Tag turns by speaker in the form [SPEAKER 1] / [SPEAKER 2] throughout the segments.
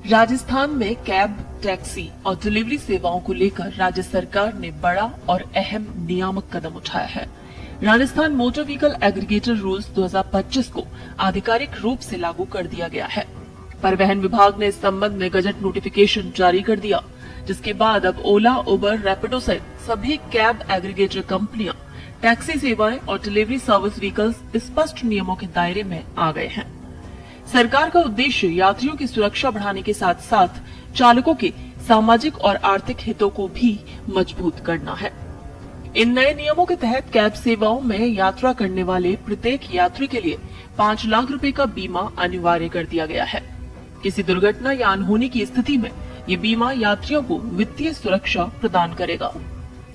[SPEAKER 1] राजस्थान में cab, taxi और delivery सेवाओं को लेकर राज्य सरकार ने बड़ा और अहम नियामक कदम उठाया है। Rajasthan motor vehicle aggregator rules 2025 को आधिकारिक रूप से लागू कर दिया गया है। परिवहन विभाग ने इस संबंध में गजट नोटिफिकेशन जारी कर दिया, जिसके बाद अब ओला, उबर, रैपिडो सहित सभी कैब एग्रीगेटर कंपनियां, टैक्सी सेवाएं और डिलीवरी सर्विस व्हीकल्स स्पष्ट नियमों के दायरे में आ गए हैं। सरकार का उद्देश्य यात्रियों की सुरक्षा बढ़ाने के साथ साथ चालकों के सामाजिक और आर्थिक हितों को भी मजबूत करना है। इन नए नियमों के तहत कैब सेवाओं में यात्रा करने वाले प्रत्येक यात्री के लिए 5 लाख रुपए का बीमा अनिवार्य कर दिया गया है। किसी दुर्घटना या अनहोनी की स्थिति में ये बीमा यात्रियों को वित्तीय सुरक्षा प्रदान करेगा।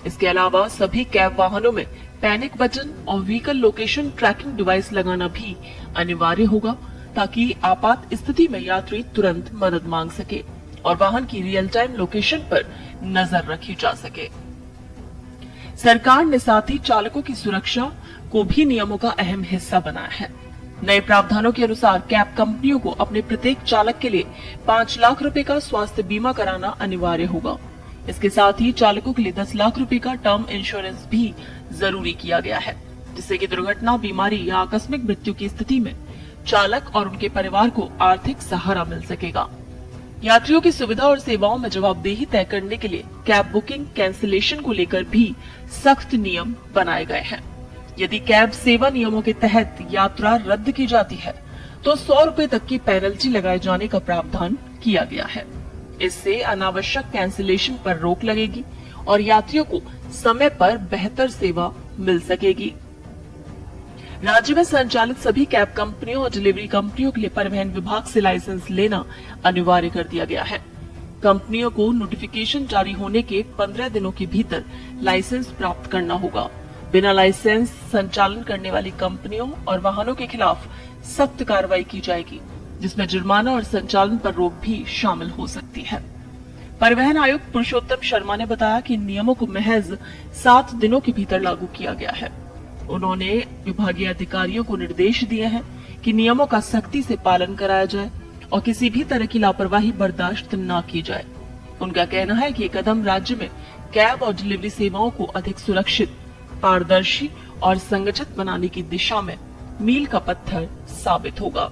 [SPEAKER 1] इसके अलावा सभी कैब वाहनों में पैनिक बटन और व्हीकल लोकेशन ट्रैकिंग डिवाइस लगाना भी अनिवार्य होगा, ताकि आपात स्थिति में यात्री तुरंत मदद मांग सके और वाहन की रियल टाइम लोकेशन पर नजर रखी जा सके। सरकार ने साथ ही चालकों की सुरक्षा को भी नियमों का अहम हिस्सा बनाया है। नए प्रावधानों के अनुसार कैब कंपनियों को अपने प्रत्येक चालक के लिए 5 लाख रुपए का स्वास्थ्य बीमा कराना अनिवार्य होगा। इसके साथ ही चालकों के लिए 10 लाख रुपए का टर्म इंश्योरेंस भी जरूरी किया गया है, जिससे कि दुर्घटना, बीमारी या आकस्मिक मृत्यु की स्थिति में चालक और उनके परिवार को आर्थिक सहारा मिल सकेगा। यात्रियों की सुविधा और सेवाओं में जवाबदेही तय करने के लिए कैब बुकिंग कैंसिलेशन को लेकर भी सख्त नियम बनाए गए हैं। यदि कैब सेवा नियमों के तहत यात्रा रद्द की जाती है तो 100 रुपए तक की पेनल्टी लगाए जाने का प्रावधान किया गया है। इससे अनावश्यक कैंसिलेशन पर रोक लगेगी और यात्रियों को समय पर बेहतर सेवा मिल सकेगी। राज्य में संचालित सभी कैब कंपनियों और डिलीवरी कंपनियों के लिए परिवहन विभाग से लाइसेंस लेना अनिवार्य कर दिया गया है। कंपनियों को नोटिफिकेशन जारी होने के 15 दिनों के भीतर लाइसेंस प्राप्त करना होगा। बिना लाइसेंस संचालन करने वाली कंपनियों और वाहनों के खिलाफ सख्त कार्रवाई की जाएगी, जिसमें जुर्माना और संचालन पर रोक भी शामिल हो सकती है। परिवहन आयुक्त पुरुषोत्तम शर्मा ने बताया कि नियमों को महज 7 दिनों के भीतर लागू किया गया है। उन्होंने विभागीय अधिकारियों को निर्देश दिए हैं कि नियमों का सख्ती से पालन कराया जाए और किसी भी तरह की लापरवाही बर्दाश्त न की जाए। उनका कहना है कि ये कदम राज्य में कैब और डिलीवरी सेवाओं को अधिक सुरक्षित, पारदर्शी और संगठित बनाने की दिशा में मील का पत्थर साबित होगा।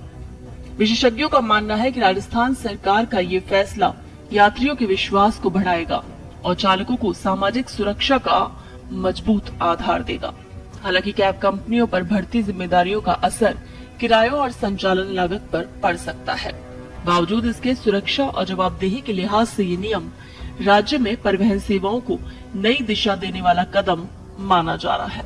[SPEAKER 1] विशेषज्ञों का मानना है कि राजस्थान सरकार का ये फैसला यात्रियों के विश्वास को बढ़ाएगा और चालकों को सामाजिक सुरक्षा का मजबूत आधार देगा। हालांकि कैब कंपनियों पर बढ़ती जिम्मेदारियों का असर किरायों और संचालन लागत पर पड़ सकता है। बावजूद इसके सुरक्षा और जवाबदेही के लिहाज से ये नियम राज्य में परिवहन सेवाओं को नई दिशा देने वाला कदम माना जा रहा है।